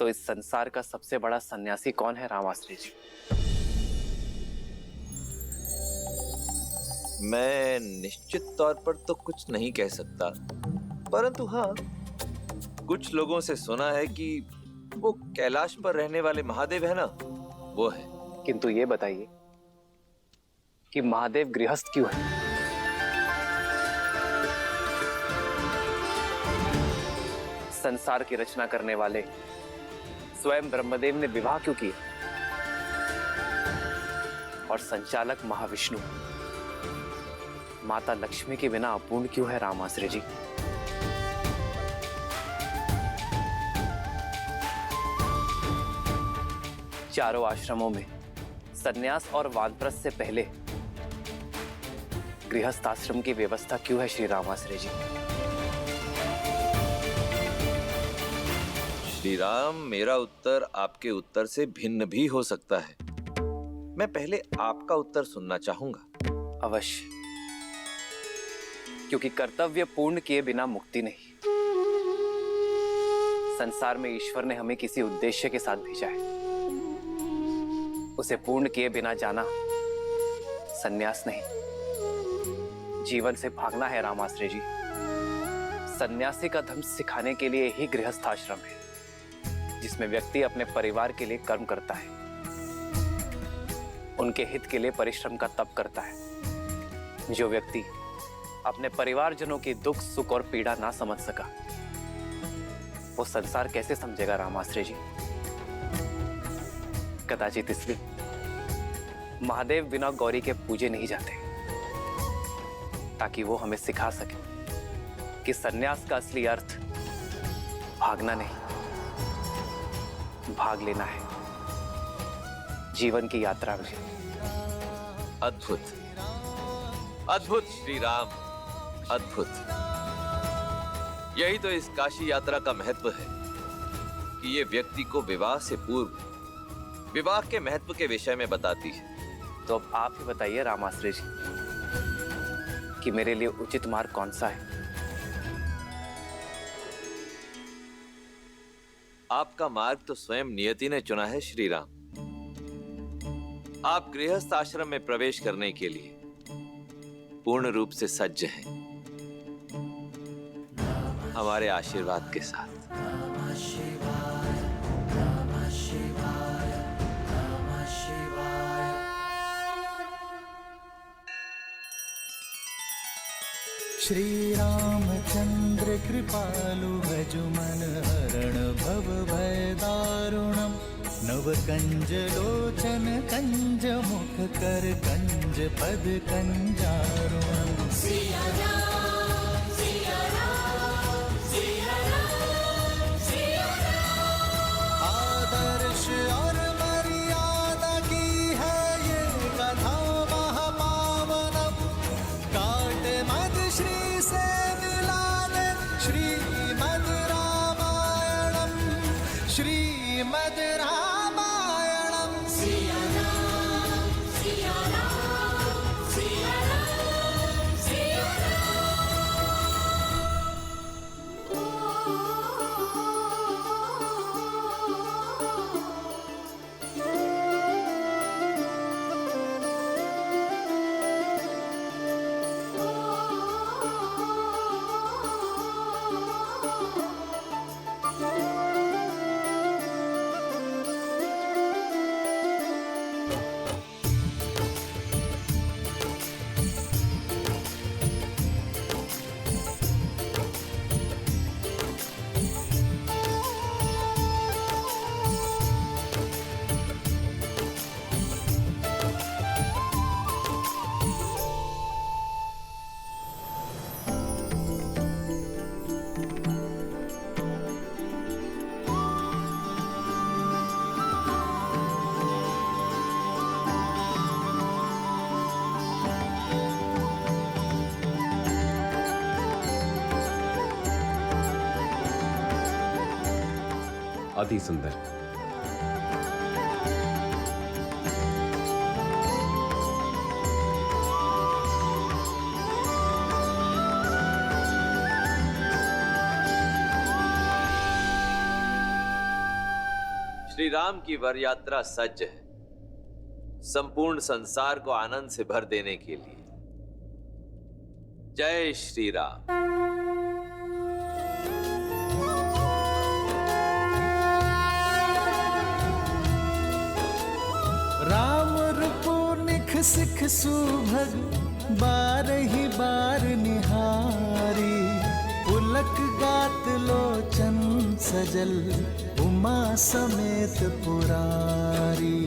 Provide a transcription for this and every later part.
तो इस संसार का सबसे बड़ा सन्यासी कौन है रामाश्री जी? मैं निश्चित तौर पर तो कुछ नहीं कह सकता, परंतु हाँ, कुछ लोगों से सुना है कि वो कैलाश पर रहने वाले महादेव है ना, वो है। किंतु ये बताइए कि महादेव गृहस्थ क्यों है? संसार की रचना करने वाले स्वयं ब्रह्मदेव ने विवाह क्यों किया? और संचालक महाविष्णु माता लक्ष्मी के बिना अपूर्ण क्यों है रामाश्री जी? चारों आश्रमों में सन्यास और वानप्रस्थ से पहले गृहस्थ आश्रम की व्यवस्था क्यों है श्री रामाश्री जी? श्री राम, मेरा उत्तर आपके उत्तर से भिन्न भी हो सकता है। मैं पहले आपका उत्तर सुनना चाहूंगा। अवश्य, क्योंकि कर्तव्य पूर्ण किए बिना मुक्ति नहीं। संसार में ईश्वर ने हमें किसी उद्देश्य के साथ भेजा है, उसे पूर्ण किए बिना जाना सन्यास नहीं, जीवन से भागना है रामाश्री जी। सन्यासी का धर्म सिखाने के लिए ही गृहस्थ आश्रम है, जिसमें व्यक्ति अपने परिवार के लिए कर्म करता है, उनके हित के लिए परिश्रम का तप करता है। जो व्यक्ति अपने परिवारजनों की दुख सुख और पीड़ा ना समझ सका, वो संसार कैसे समझेगा रामाश्री जी? कदाचित इसलिए महादेव बिना गौरी के पूजे नहीं जाते, ताकि वो हमें सिखा सके कि सन्यास का असली अर्थ भागना नहीं, भाग लेना है जीवन की यात्रा में। अद्भुत, अद्भुत श्री राम, अद्भुत। यही तो इस काशी यात्रा का महत्व है कि ये व्यक्ति को विवाह से पूर्व विवाह के महत्व के विषय में बताती है। तो अब आप ही बताइए रामाश्री जी कि मेरे लिए उचित मार्ग कौन सा है? आपका मार्ग तो स्वयं नियति ने चुना है श्री राम। आप गृहस्थ आश्रम में प्रवेश करने के लिए पूर्ण रूप से सज्ज हैं, हमारे आशीर्वाद के साथ। श्री रामचंद्र कृपालु भजुमन हरण भव भय दारुणम नव कंज लोचन कंज मुख कर कंज पद कंजारुणम। सिया राम, सिया राम, सिया राम, सिया राम। आदर्श और मर्यादा की है ये कथा महापावनम। काट मद श्री से मिला दे श्रीमद् रामायणम, श्रीमद् रामायणम। सिया राम, सिया राम, सिया राम, सिया अति सुंदर। श्री राम की वर यात्रा सज्ज है, संपूर्ण संसार को आनंद से भर देने के लिए। जय श्री राम। राम रूपो निख सिख सुभग बारही बार निहारी, पुलक गात लोचन सजल उमा समेत पुरारी।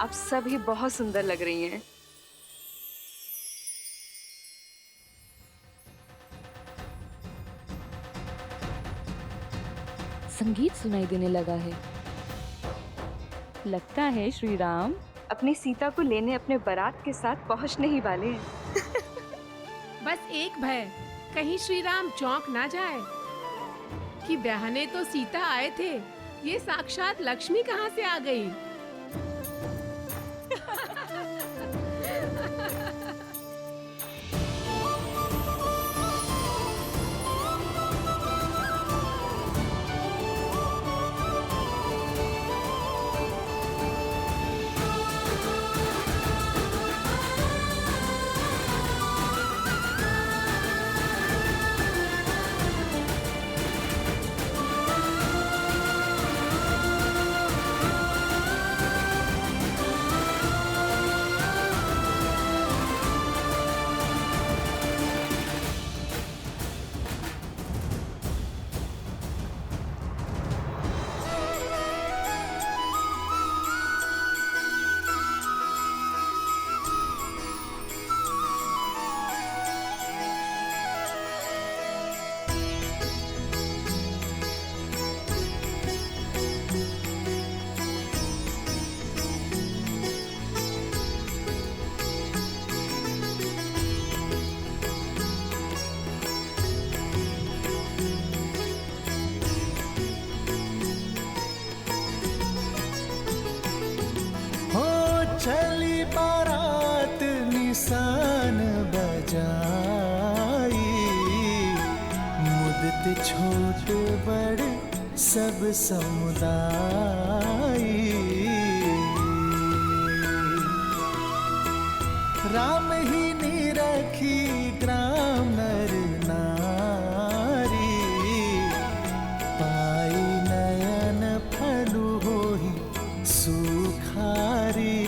आप सभी बहुत सुंदर लग रही हैं। संगीत सुनाई देने लगा है। लगता है श्री राम अपनी सीता को लेने अपने बारात के साथ पहुंचने ही वाले हैं। बस एक भय, कहीं श्री राम चौंक ना जाए कि ब्याहने तो सीता आए थे, ये साक्षात लक्ष्मी कहाँ से आ गई। चली बारात निशान बजाई, मुदत छोट बड़ सब समुदाय। राम ही निरखी ग्राम नर नारी, पाई नयन फलु होई सुखारी।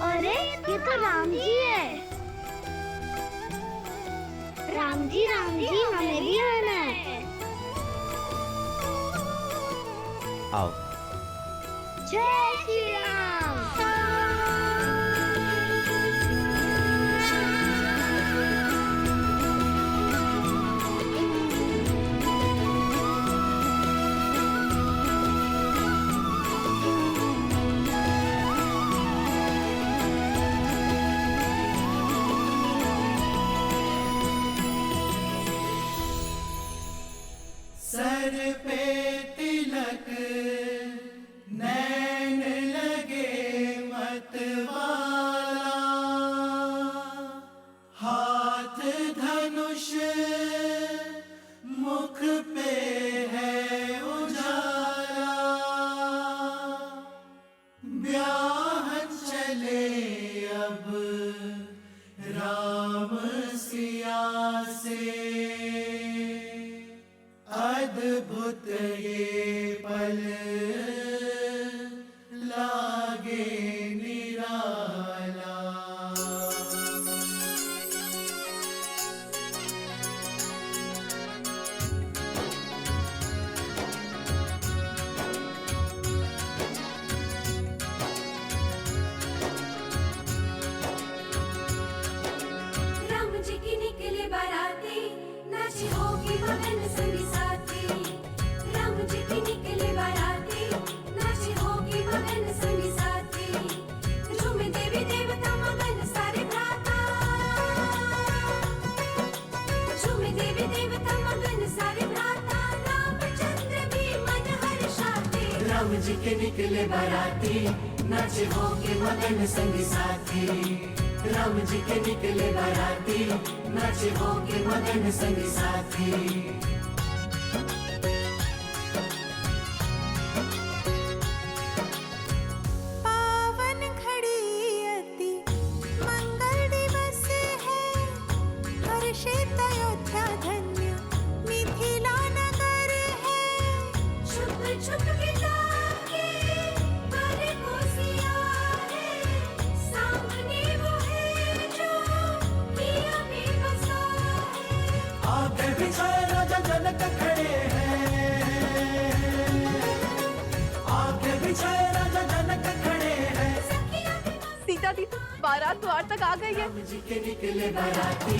अरे ये तो राम जी है। राम जी हमें भी आना है। आओ। जय श्री राम। सर पे तिलक नैन लगे मतवाला, हाथ धनुष मुख पे है उजाला। ब्याहन चले अब राम सिया से, अद्भुत ये पल लागे निराला। राम जी की निकले बाराती, नाची होगी मगन संगी साथी। राम जी की निकले बाराती, नाची होगी मगन संगी साथी। झूमे देवी देवता मगन सारे भ्राता, झूमे देवी देवता मगन सारे भ्राता। रामचंद्र भी मन हर्षाते, राम जी के निकले बाराती, नाचे होके मगन संगी साथी। राम जी के निकले बाराती, नाचे होके मगन संगी साथी। पावन घड़ी अति मंगल दिवस है, हर्षित अयोध्या धन्य मिथिला नगर है। छुप छुप के ताके पर को सिया है, सामने वो है जो किया में बसा है। आगे बिछाए राजा जनक खड़े हैं, आगे बिछाए राजा जनक खड़े हैं। सीता दी बारात द्वार तक आ गई है। राम जी के निकले बाराती,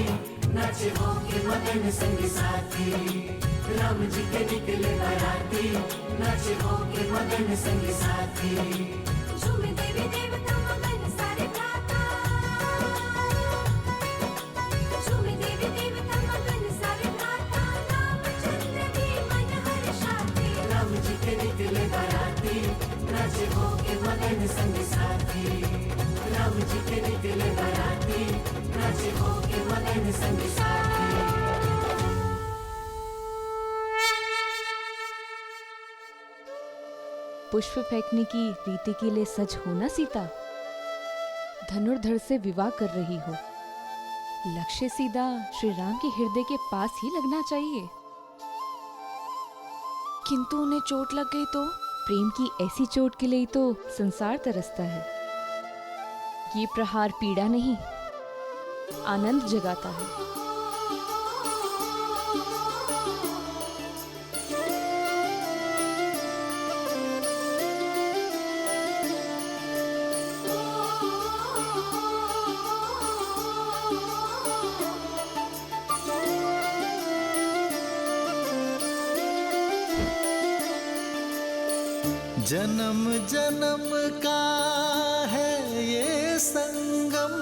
नाचे होके मगन संगी साथी। राम जी के निकले बाराती, नाचे होके मगन संगी साथी। झूमे देवी देवता मगन सारे भ्राता, झूमे देवी देवता मगन सारे भ्राता। रामचंद्र भी मन हर्षाते, राम जी के निकले बाराती, नाचे होके मगन संगी साथी। राम जी के निकले बाराती, नाचे होके मगन संगी साथी। पुष्प फेंकने की रीति के लिए सज हो ना सीता। धनुर्धर से विवाह कर रही हो, लक्ष्य सीधा श्री राम के हृदय के पास ही लगना चाहिए। किंतु उन्हें चोट लग गई तो? प्रेम की ऐसी चोट के लिए तो संसार तरसता है। ये प्रहार पीड़ा नहीं, आनंद जगाता है। जन्म जन्म का है ये संगम,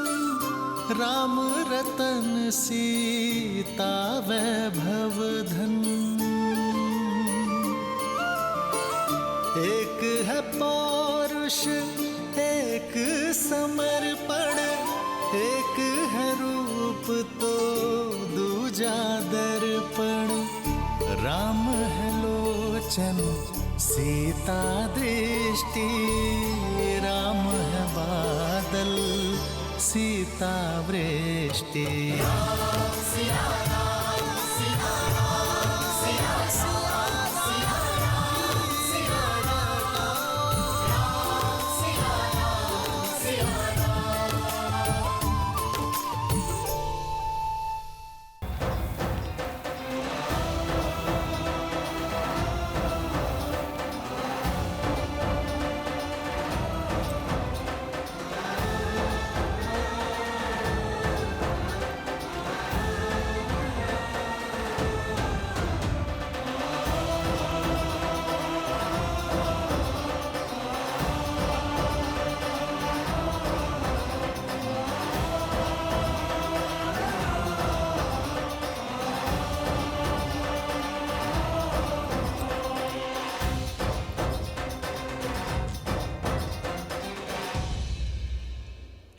राम रतन सीता वैभव धन। एक है पौरुष एक समर्पण, एक है रूप तो दूजा दर्पण। राम है लोचन सीता दृष्टि, राम है बादल सीता वृष्टि।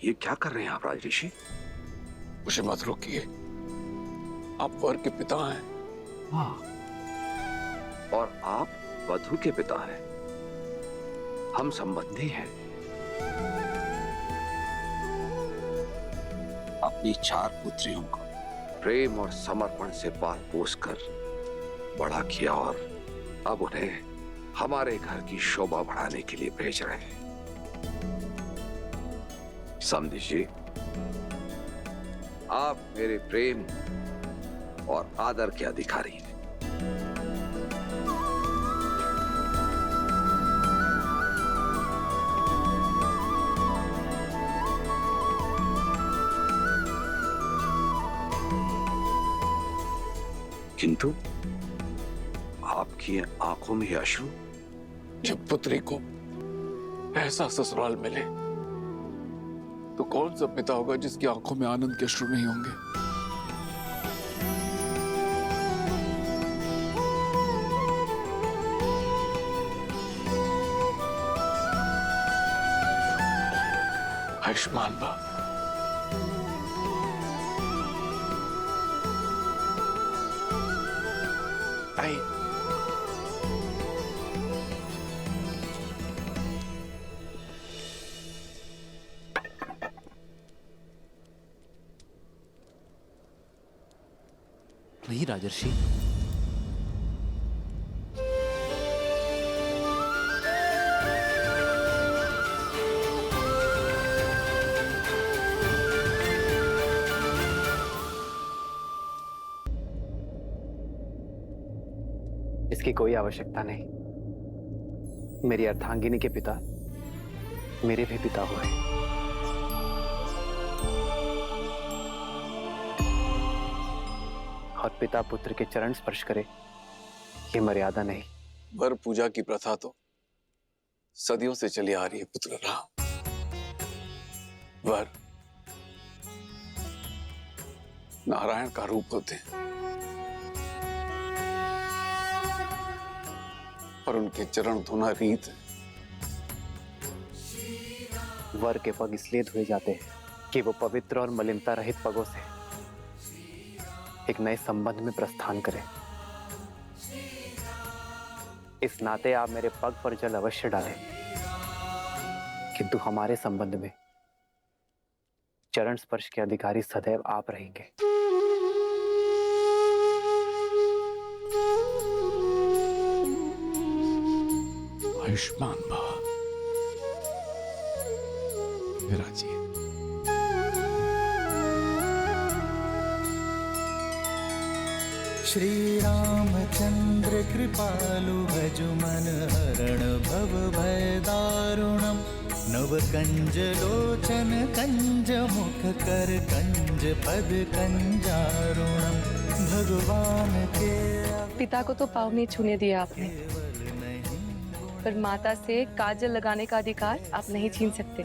ये क्या कर रहे हैं आप राज ऋषि? मुझे मत रोकिए, आप वर के पिता हैं। हाँ, और आप वधु के पिता हैं। हम संबंधी हैं। अपनी 4 पुत्रियों को प्रेम और समर्पण से पाल पोस कर बड़ा किया और अब उन्हें हमारे घर की शोभा बढ़ाने के लिए भेज रहे हैं। समझी जी, आप मेरे प्रेम और आदर के अधिकारी हैं। किंतु आपकी आंखों में अश्रु। जब पुत्री को ऐसा ससुराल मिले तो कौन सा पिता होगा जिसकी आंखों में आनंद के अश्रु नहीं होंगे। आयुष्मान बा। आई वही राजर्षि। इसकी कोई आवश्यकता नहीं। मेरी अर्धांगिनी के पिता मेरे भी पिता हुए। और पिता पुत्र के चरण स्पर्श करे, ये मर्यादा नहीं। वर पूजा की प्रथा तो सदियों से चली आ रही है पुत्र राम। वर नारायण का रूप होते हैं, पर उनके चरण धोना रीत है। वर के पग इसलिए धोए जाते हैं कि वो पवित्र और मलिनता रहित पगों से एक नए संबंध में प्रस्थान करें। इस नाते आप मेरे पग पर जल अवश्य डालें, किंतु हमारे संबंध में चरण स्पर्श के अधिकारी सदैव आप रहेंगे। आयुष्मान भव विराजिए। श्री रामचंद्र कृपालु भजु मन हरण भव भय दारुणम नव कंज लोचन कंज मुख कर कंज पद कंजारुणम भगवान के। पिता को तो पाँव नहीं छूने दिया आपने, पर माता से काजल लगाने का अधिकार आप नहीं छीन सकते।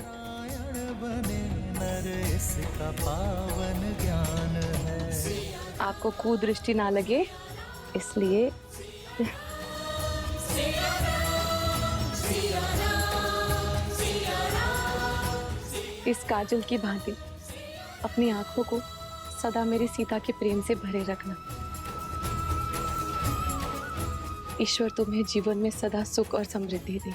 नर इसका पावन ज्ञान है। आपको कुदृष्टि ना लगे इसलिए इस काजल की भांति अपनी आंखों को सदा मेरी सीता के प्रेम से भरे रखना। ईश्वर तुम्हें जीवन में सदा सुख और समृद्धि दे।